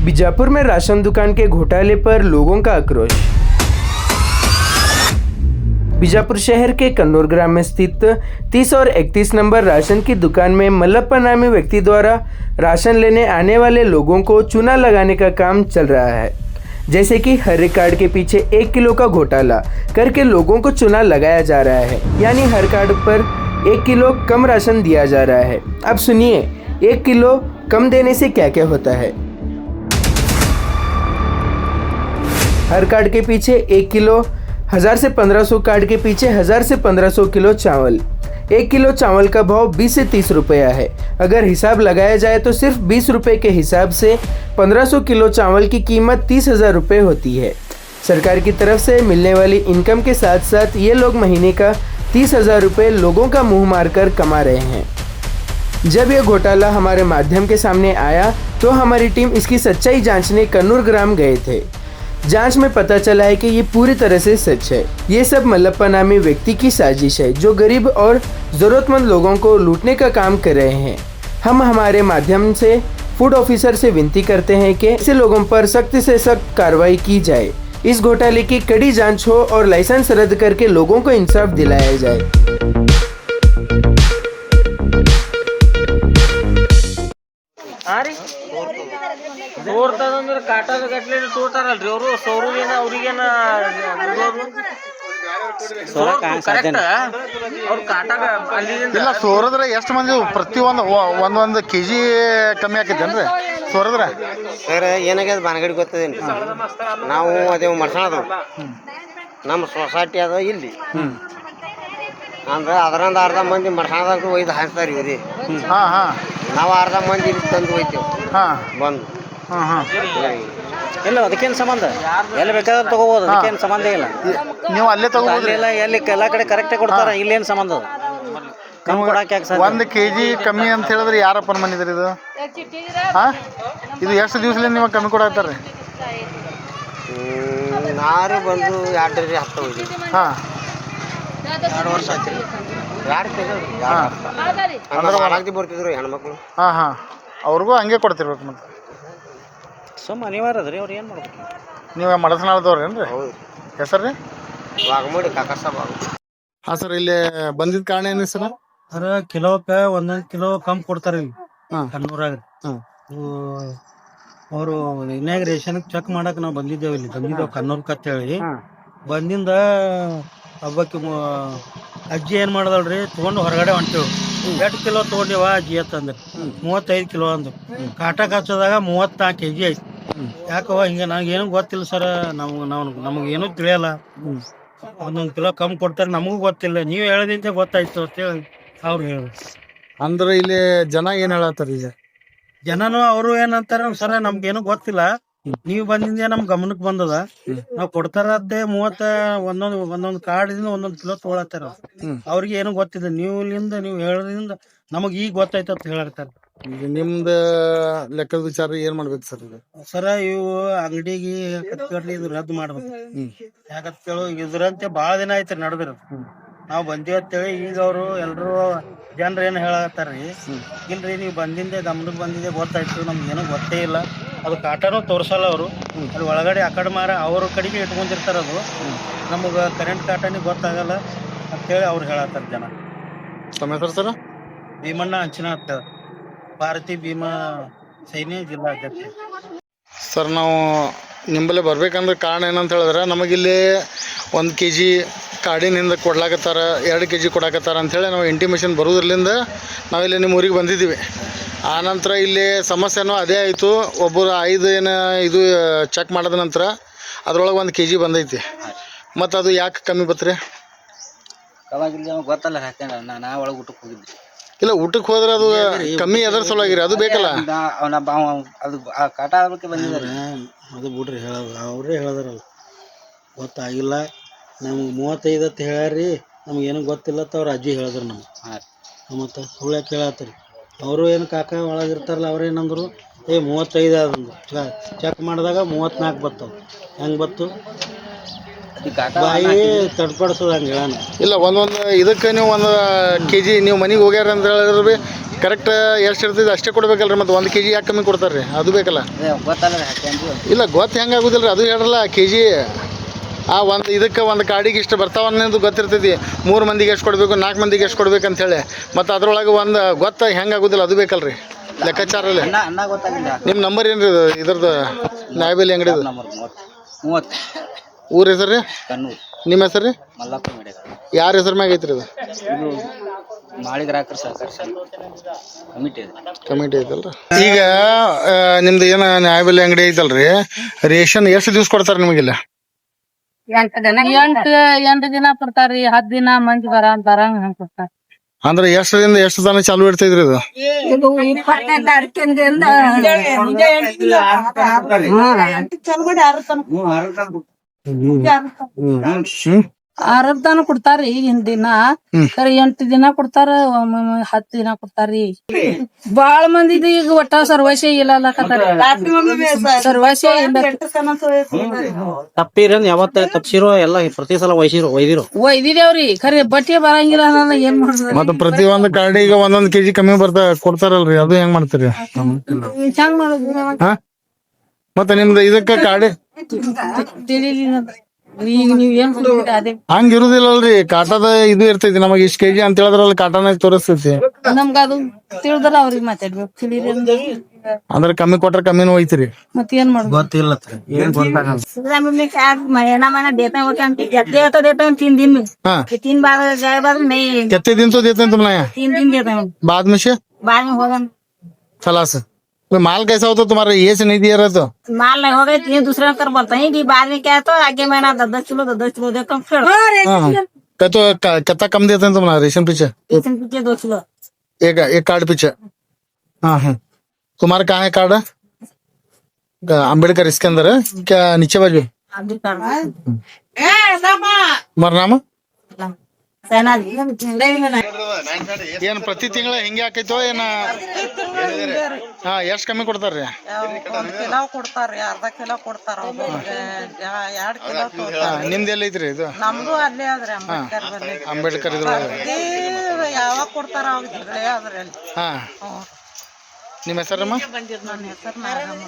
बीजापुर में राशन दुकान के घोटाले पर लोगों का आक्रोश। बीजापुर शहर के कन्नौर ग्राम में स्थित 30 और 31 नंबर राशन की दुकान में मल्लप्पा नामी व्यक्ति द्वारा राशन लेने आने वाले लोगों को चूना लगाने का काम चल रहा है। जैसे कि हर एक कार्ड के पीछे 1 किलो का घोटाला करके लोगों को चूना लगाया जा रहा है, यानी हर कार्ड पर 1 किलो कम राशन दिया जा रहा है। अब सुनिए 1 किलो कम देने से क्या क्या होता है। हर कार्ड के पीछे 1 किलो, 1000 से 1500 कार्ड के पीछे 1000 से 1500 किलो चावल। 1 किलो चावल का भाव 20 से 30 रुपया है। अगर हिसाब लगाया जाए तो सिर्फ 20 रुपये के हिसाब से 1500 किलो चावल की कीमत 30,000 रुपये होती है। सरकार की तरफ से मिलने वाली इनकम के साथ साथ ये लोग महीने का 30,000 रुपये लोगों का मुंह मारकर कमा रहे हैं। जब यह घोटाला हमारे माध्यम के सामने आया तो हमारी टीम इसकी सच्चाई जांचने कन्नौर ग्राम गए थे। जांच में पता चला है कि ये पूरी तरह से सच है। ये सब मल्लप्पा नामी व्यक्ति की साजिश है जो गरीब और ज़रूरतमंद लोगों को लूटने का काम कर रहे हैं। हम हमारे माध्यम से फूड ऑफिसर से विनती करते हैं कि ऐसे लोगों पर सख्त से सख्त कार्रवाई की जाए, इस घोटाले की कड़ी जांच हो और लाइसेंस रद्द करके लोगों को इंसाफ दिलाया जाए। ತೋರ್ತದಂದ್ರೆ ಕಾಟದ ಗಟ್ಲೆ ತೋರ್ತಾರಲ್ರಿ ಅವರು ಸೌರದೇನ ಅವ್ರಿಗೇನ ಕರೆಕ್ಟ್ ಅವ್ರ ಕಾಟಾಗ ಅಲ್ಲಿಂದ ಇಲ್ಲ ಸೋರದ್ರೆ ಎಷ್ಟು ಮಂದಿ ಪ್ರತಿಯೊಂದು ಒಂದೊಂದು ಕೆಜಿ ಕಮ್ಮಿ ಆಕೈತೇನ್ರಿ ಸೋರದ್ರೆ? ಸರ್ ಏನಾಗ್ಯದ ಬಾನಗಡಿ ಗೊತ್ತದೇನು, ನಾವು ಅದೇ ಮಡ್ಸಣದವು ನಮ್ಮ ಸೊಸೈಟಿ ಅದ ಇಲ್ಲಿ ಅಂದ್ರೆ ಅದರಂದ ಅರ್ಧ ಮಂದಿ ಮಡ್ಸಣದಾಗ ಒಯ್ದು ಹಾಕ್ತಾರೆ ಇವ್ರಿ. ಹಾಂ ಹಾಂ ನಾವು ಅರ್ಧ ಮಂದಿ ಇಲ್ಲಿ ತಂದು ಒಯ್ತೇವೆ ಹಾಂ ಬಂದು. ಹಾಂ ಹಾಂ ಇಲ್ಲ ಅದಕ್ಕೇನು ಸಂಬಂಧ, ಎಲ್ಲಿ ಬೇಕಾದ್ರೆ ತಗೋಬೋದು, ಅದಕ್ಕೇನು ಸಂಬಂಧ ಇಲ್ಲ. ನೀವು ಅಲ್ಲೇ ತಗೋಬೋದ್ರಿ? ಇಲ್ಲ ಎಲ್ಲಿ ಎಲ್ಲ ಕಡೆ ಕರೆಕ್ಟೇ ಕೊಡ್ತಾರ, ಇಲ್ಲೇನು ಸಂಬಂಧ ಅದು ಕಮ್ಮಿ ಕೊಡಕ್ಕೆ ಯಾಕೆ ಸರ್? 1 ಕೆಜಿ ಕಮ್ಮಿ ಅಂತ ಹೇಳಿದ್ರೆ ಯಾರಪ್ಪನ ಮನಿದ್ರಿ ಇದು? ಹಾಂ ಇದು ಎಷ್ಟು ದಿವ್ಸದಿಂದ ನೀವು ಕಮ್ಮಿ ಕೊಡಾಕ್ತಾರ್ರಿ? ನಾರು ಬಂದು 2 ಹತ್ತು ಹೋಗಿ ಹಾಂ 2 ವರ್ಷ ಆಯ್ತು. 2 ತಿಂಗಳು ಅಂದ್ರೆ ಒಳಗ್ದಿ ಬರ್ತಿದ್ರು ಹೆಣ್ಮಕ್ಳು. ಹಾಂ ಹಾಂ ಅವ್ರಿಗೂ ಹಂಗೆ ಕೊಡ್ತಿರ್ಬೇಕು ಮತ್ತೆ. ಸುಮ್ಮ ಅನಿವಾರ್ಯ ಅದ್ರಿ, ಅವ್ರು ಏನು ಮಾಡ್ಬೇಕು? ನೀವು ಮಡಸನಾಳದವ್ರಿ ಏನ್ರಿ? ಹೌದು. ಹೆಸರು ರೀ? ವಾಗಮೂಡಿ ಕಾಕಾ ಬಾಗು. ಹಾಂ ಸರ್, ಇಲ್ಲಿ ಬಂದಿದ್ದ ಕಾರಣ ಏನು ಸರ್? ಸರ್ ಕಿಲೋಕ್ಕೆ 1 ಕಿಲೋ ಕಮ್ಮಿ ಕೊಡ್ತಾರೆ ಇಲ್ಲಿ ಹಾಂ ಕಣ್ಣೂರಾಗ. ಹಾಂ ಅವರು ಇನಾಗ್ರೇಷನ್ ಚೆಕ್ ಮಾಡಕ್ ನಾವು ಬಂದಿದ್ದೇವೆ ಕಣ್ಣೂರ್ಕ ಅಂತೇಳಿ. ಬಂದಿಂದ ಹಬ್ಬಕ್ಕೆ ಅಜ್ಜಿ ಏನ್ ಮಾಡದಲ್ರಿ, ತಗೊಂಡು ಹೊರಗಡೆ ಹೊಂಟೇವು. 8 ಕಿಲೋ ತಗೊಂಡಿವ ಅಜ್ಜಿ ಅಂತಂದ್ರೆ 35 ಕಿಲೋ ಅಂದ್ರು. ಕಾಟಕ್ ಹಚ್ಚೋದಾಗ 34 kg ಐತಿ. ಯಾಕವ ಹಿಂಗೆ ನನಗೇನು ಗೊತ್ತಿಲ್ಲ ಸರ್, ನಮಗೇನು ತಿಳಿಯಲ್ಲ. 1 ಕಿಲೋ ಕಮ್ಮಿ ಕೊಡ್ತಾರೆ, ನಮಗೂ ಗೊತ್ತಿಲ್ಲ, ನೀವು ಹೇಳೋದಿಂತೆ ಗೊತ್ತಾಯ್ತು ಅಂತೇಳಿ ಅವ್ರು ಹೇಳಿ. ಅಂದ್ರೆ ಇಲ್ಲಿ ಜನ ಏನ್ ಹೇಳತ್ತಾರ ಈಗ? ಜನನು ಅವರು ಏನಂತಾರ, ಸರ ನಮ್ಗೇನು ಗೊತ್ತಿಲ್ಲ, ನೀವು ಬಂದಿಂದ ನಮ್ ಗಮನಕ್ಕೆ ಬಂದದ, ನಾವ್ ಕೊಡ್ತಾರದ್ದೇ ಒಂದೊಂದು ಕಾರ್ಡಿಂದ 1 ಕಿಲೋ ತಗೊಳತ್ತಾರ. ಅವ್ರಿಗೆ ಏನು ಗೊತ್ತಿಲ್ಲ, ನೀವು ಹೇಳೋದ್ರಿಂದ ನಮಗ್ ಈಗ ಗೊತ್ತಾಯ್ತು ಅಂತ ಹೇಳತ್ತಾರ. ಈಗ ನಿಮ್ದು ಲೆಕ್ಕದ ವಿಚಾರ ಏನ್ ಮಾಡ್ಬೇಕು ಸರ್ ಇದು? ಸರ ಇವು ಅಂಗಡಿಗೆ ಇದು ರದ್ದು ಮಾಡ್ಬೇಕು. ಯಾಕಂತ ಕೇಳು, ಇದ್ರಂತೆ ಬಾಳ ದಿನ ಐತ್ರಿ ನಡೆದ್ರ. ನಾವ್ ಬಂದಿವಿ ಅಂತೇಳಿ ಈಗ ಅವರು ಎಲ್ರು ಜನರು ಏನ್ ಹೇಳತ್ತಾರ್ರಿ, ಇಲ್ರಿ ನೀವು ಬಂದಿಂದೆ ಗಮನಕ್ಕೆ ಬಂದಿದೆ ಗೊತ್ತಾಯ್ತು, ನಮ್ಗೆ ಏನೋ ಗೊತ್ತೇ ಇಲ್ಲ, ಅದು ಕಾಟನೂ ತೋರ್ಸಲ್ಲ ಅವರು. ಅಲ್ಲಿ ಒಳಗಡೆ ಆ ಕಡೆ ಮಾರ ಅವ್ರ ಕಡೆಗೆ ಇಟ್ಕೊಂಡಿರ್ತಾರ, ಅದು ನಮಗ ಕರೆಂಟ್ ಕಾಟನಿಗೆ ಗೊತ್ತಾಗಲ್ಲ ಅಂತೇಳಿ ಅವ್ರು ಹೇಳತ್ತಾರ ಜನ. ತಮ್ಮ ಹೆಸರು ಸರ್? ಭೀಮಣ್ಣ ಅಂಚಿನ ಅಂತ, ಭಾರತಿ ಭೀಮಾ ಸೈನ್ಯ ಜಿಲ್ಲಾ ಅಧ್ಯಕ್ಷ. ಸರ್, ನಾವು ನಿಂಬಲ್ಲೇ ಬರ್ಬೇಕಂದ್ರೆ ಕಾರಣ ಏನಂತ ಹೇಳಿದ್ರೆ, ನಮಗಿಲ್ಲಿ 1 kg ಕಾಡಿನಿಂದ ಕೊಡ್ಲಾಕತ್ತಾರ, 2 kg ಕೊಡಾಕತ್ತಾರ ಅಂಥೇಳಿ ನಾವು ಇಂಟಿಮೇಷನ್ ಬರೋದ್ರಲ್ಲಿಂದ ನಾವಿಲ್ಲಿ ನಿಮ್ಮ ಊರಿಗೆ ಬಂದಿದ್ದೀವಿ. ಆನಂತರ ಇಲ್ಲಿ ಸಮಸ್ಯೆನೂ ಅದೇ ಆಯಿತು. ಒಬ್ಬರು 5 ಇದು ಚೆಕ್ ಮಾಡಿದ ನಂತರ ಅದ್ರೊಳಗೆ 1 kg ಬಂದೈತಿ. ಮತ್ತು ಅದು ಯಾಕೆ ಕಮ್ಮಿ ಬತ್ರಿ? ಅವಾಗಿಲ್ಲ ಗೊತ್ತಲ್ಲ, ಯಾಕಂದ್ರೆ ನಾ ಒಳಗೆ ಊಟಕ್ಕೆ ಹೋಗಿದ್ದೆ. ಇಲ್ಲ, ಊಟಕ್ಕೆ ಹೋದ್ರೆ ಅದು ಕಮ್ಮಿ ಎದರ ಸಲುವಾಗಿರಿ? ಅದು ಬೇಕಲ್ಲ. ಅದು ಕಾಟ ಆಗಕ್ಕೆ ಬಂದಿದ್ದಾರೆ. ಅದು ಬಿಡ್ರಿ, ಅವರೇ ಹೇಳದ್ರಲ್ಲ, ಗೊತ್ತಾಗಿಲ್ಲ ನಮ್ಗೆ 35 ಅಂತ ಹೇಳ್ಯಾರಿ, ನಮ್ಗೇನು ಗೊತ್ತಿಲ್ಲ ಅಂತ ಅವ್ರ ಅಜ್ಜಿ ಹೇಳಿದ್ರು ನಮ್ಗೆ. ಮತ್ತು ಸುಳ್ಳು ಯಾಕೆ ಹೇಳತ್ತೀರಿ? ಅವರು ಏನು ಕಾಕ ಒಳಗಿರ್ತಾರಲ್ಲ, ಅವ್ರೇನಂದ್ರು 35 ಅದಂದ್ರು. ಚೆಕ್ ಮಾಡಿದಾಗ 34 ಬರ್ತವೆ. ಹೆಂಗೆ ಬತ್ತು? ಬಾಯಿ ತಡ್ಪಡಿಸೋದು ಹಂಗೆ ಹೇಳೋಣ. ಇಲ್ಲ, ಒಂದೊಂದು ಇದಕ್ಕೆ ನೀವು 1 kg ನೀವು ಮನೆಗೆ ಹೋಗ್ಯಾರ ಅಂತ ಹೇಳಿದ್ರೆ ಕರೆಕ್ಟ್ ಎಷ್ಟು ಇರ್ತೈತೆ ಅಷ್ಟೇ ಕೊಡ್ಬೇಕಲ್ರಿ, ಮತ್ತು 1 kg ಯಾಕೆ ಕಮ್ಮಿ ಕೊಡ್ತಾರೆ ರೀ? ಅದು ಬೇಕಲ್ಲ. ಗೊತ್ತಲ್ಲ ಇಲ್ಲ ಗೊತ್ತು ಹೆಂಗೆ ಆಗೋದಿಲ್ಲ ರೀ, ಅದು ಹೇಳ್ರಲ್ಲ kg. ಆ ಒಂದು ಇದಕ್ಕೆ ಒಂದು ಕಾಡಿಗೆ ಇಷ್ಟು ಬರ್ತಾವ ಅನ್ನೋದು ಗೊತ್ತಿರ್ತೈತಿ. 3 ಮಂದಿಗೆ ಎಷ್ಟು ಕೊಡಬೇಕು, 4 ಮಂದಿಗೆ ಎಷ್ಟು ಕೊಡ್ಬೇಕು ಅಂಥೇಳಿ. ಮತ್ತು ಅದ್ರೊಳಗೆ ಒಂದು ಗೊತ್ತ ಹೆಂಗೆ ಆಗೋದಿಲ್ಲ, ಅದು ಬೇಕಲ್ರಿ ಲೆಕ್ಕಾಚಾರಲ್ಲಿ. ಅನ್ನ ಗೊತ್ತಾಗಿಲ್ಲ. ನಿಮ್ಮ ನಂಬರ್ ಏನು ರೀ ಇದ್ರದ್ದು ನ್ಯಾಯಬೆಲೆ ಅಂಗಡಿದು? ನಂಬರ್ 30. ಊರ ಹೆಸರು ರೀ? ಕಣ್ಣೂರು. ನಿಮ್ಮ ಹೆಸರು ರೀ? ಮಲ್ಲಪ್ಪ ಮೇಡಿಕ. ಯಾರ ಹೆಸರು ಮ್ಯಾಗ ಐತ್ರಿ ಇದು? ಇದು ಮಾಳಿ ಗ್ರಾಹಕರ ಸಹಕಾರ ಕಮಿಟಿ ಇದೆ. ಕಮಿಟಿ ಐತಲ್ರಿ. ಈಗ ನಿಮ್ದು ಏನು ನ್ಯಾಯಬೆಲೆ ಅಂಗಡಿ ಐತಲ್ರಿ, ರೇಷನ್ ಎಷ್ಟು ದಿವ್ಸ ಕೊಡ್ತಾರೆ ನಿಮಗಿಲ್ಲ? 8 ದಿನ ಕೊಡ್ತಾರ್ರಿ, 10 ದಿನ ಮಂದಿ ಬರಂಗ ಹಂಗ ಕೊಡ್ತಾರ. ಅಂದ್ರೆ ಎಷ್ಟರಿಂದ ಎಷ್ಟು ತನ ಚಾಲು ಇರ್ತೈತ್ರಿ ಇದು? ಇದು 20ನೇ ತಾರೀಕಿಂದ 6 ತನ ಕೊಡ್ತಾರ್ರಿ. ಈಗಿನ ದಿನ 8 ದಿನ ಕೊಡ್ತಾರ, 10 ದಿನ ಕೊಡ್ತಾರ್ರಿ. ಬಾಳ ಮಂದಿದ ಈಗ ಒಟ್ಟ ಸರ್ವಸ್ಯ ಇಲ್ಲ ಸರ್ವಸ್ಯ ತಪ್ಪಿರ ಯಾವತ್ತ ತಪ್ಸಿರೋ ಎಲ್ಲ ಪ್ರತಿ ಸಲ ಒಯ್ದಿದೇವ್ರಿ. ಖರೆ ಬಟ್ಟೆ ಬರಂಗಿಲ್ಲ ಅನ್ನೋದ ಏನ್ ಮಾಡ್ತಾರೆ. ಮತ್ತೆ ಪ್ರತಿ ಒಂದು ಕಾರ್ಡಿಗೆ 1 kg ಕಮ್ಮಿ ಕೊಡ್ತಾರಲ್ರಿ, ಅದು ಹೆಂಗ್ ಮಾಡ್ತೀರಿ? ಹೆಂಗ್ ಮಾಡುದು? ಮತ್ತೆ ನಿಮ್ದು ಇದಕ್ಕೆ ಕಾರ್ಡಿ ತಿಳಿಲಿಲ್ಲ. ಈಗ ನೀವ್ ಏನ್ ಕೊಡ್ತೀರಿ ಅದೇ ಹಂಗ ಇರುದಿಲ್ಲಲ್ರಿ, ಕಾಟದ ಇದು ಇರ್ತೈತಿ. ನಮಗೆ ಇಷ್ಟ kg ಅಂತ ಹೇಳಿದ್ರಲ್ಲಿ ಕಾಟನ ತೋರಿಸ್ತೈತಿ. ನಮ್ಗ ಅದು ತಿಳಿದ್ರ ಅವ್ರಿಗೆ ಮಾತಾಡ್ಬೇಕು. ತಿಳಿರಿ ಅಂದ್ರೆ ಕಮ್ಮಿ ಕೊಟ್ರೆ ಕಮ್ಮಿನೂ ಹೋಯ್ತಿರಿ. ಮತ್ ಏನ್ ಮಾಡುದು? ಗೊತ್ತಿಲ್ಲ ಏನ್ ಗೊತ್ತಾಗಲ್ಲ. हाँ 3 बार गए बार नहीं, कितने दिन तो देते हैं तुम नया? 3 दिन देते हैं, बाद में से बाद में होगा खलास। कोई माल कैसा होता तुम्हारा ये से नहीं दिया रहा तो? माल नहीं हो गए दूसरा कर बोलते हैं कि बाद में क्या है तो आगे महीना 10 किलो 10 किलो देता हूँ फिर हाँ तो कितना कम देते हैं तुम्हारा रेशन पीछे? रेशन पीछे 2 किलो एक कार्ड पीछे। हाँ हाँ तुम्हारा कहाँ है कार्ड? अम्बेडकर इसके अंदर है क्या? नीचे बाजू तुम्हारा नाम? ಏನ್ ಪ್ರತಿ ತಿಂಗಳ ಹಿಂಗೆ ಹಾಕೈತೋ ಏನ? ಹಾ ಎಷ್ಟ್ ಕಮ್ಮಿ ಕೊಡ್ತಾರ್ರಿ? 1 ಕಿಲೋ ಕೊಡ್ತಾರ್ರಿ, ಅರ್ಧ ಕಿಲೋ ಕೊಡ್ತಾರ, 2 ಕಿಲೋ. ನಿಮ್ದು ಎಲ್ಲ ಐತ್ರಿ ಇದು? ನಮ್ದು ಅಲ್ಲೇ ಆದ್ರೆ ಅಂಬೇಡ್ಕರ್ ಬಲ್ಲಿ. ಅಂಬೇಡ್ಕರ್ ಇದ್ರೊಳಗೆ ಯಾವಾಗ ಕೊಡ್ತಾರ ಅದ್ರಲ್ಲಿ. ಹಾ ನಿಮ್ಮ ಹೆಸರಮ್ಮ? ನನ್ನ ಹೆಸರು ನಾಗಮ್ಮ.